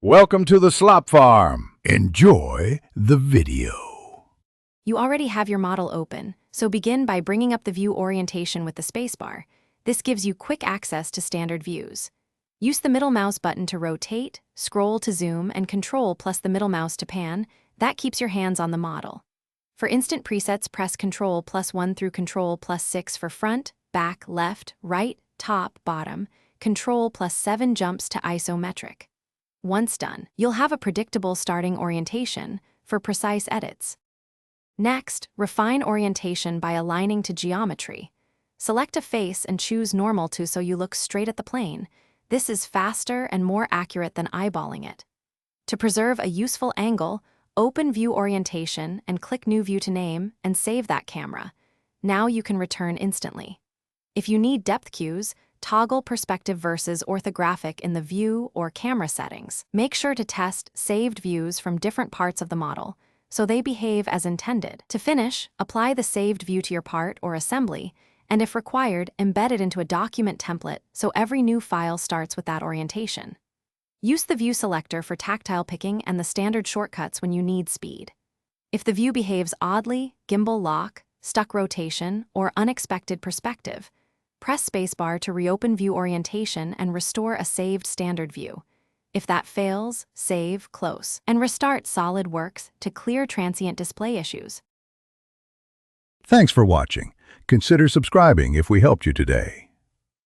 Welcome to the Slop Farm. Enjoy the video. You already have your model open, so begin by bringing up the view orientation with the spacebar. This gives you quick access to standard views. Use the middle mouse button to rotate, scroll to zoom, and Control plus the middle mouse to pan. That keeps your hands on the model. For instant presets, press Control plus 1 through Control plus 6 for front, back, left, right, top, bottom. Control plus 7 jumps to isometric. Once done, you'll have a predictable starting orientation for precise edits. Next, refine orientation by aligning to geometry. Select a face and choose normal to so you look straight at the plane. This is faster and more accurate than eyeballing it. To preserve a useful angle, open View Orientation and click New View to name and save that camera. Now you can return instantly. If you need depth cues, toggle perspective versus orthographic in the view or camera settings. Make sure to test saved views from different parts of the model, so they behave as intended. To finish, apply the saved view to your part or assembly, and if required, embed it into a document template so every new file starts with that orientation. Use the view selector for tactile picking and the standard shortcuts when you need speed. If the view behaves oddly, gimbal lock, stuck rotation, or unexpected perspective, press spacebar to reopen view orientation and restore a saved standard view. If that fails, save, close, and restart Solidworks to clear transient display issues. Thanks for watching. Consider subscribing if we helped you today.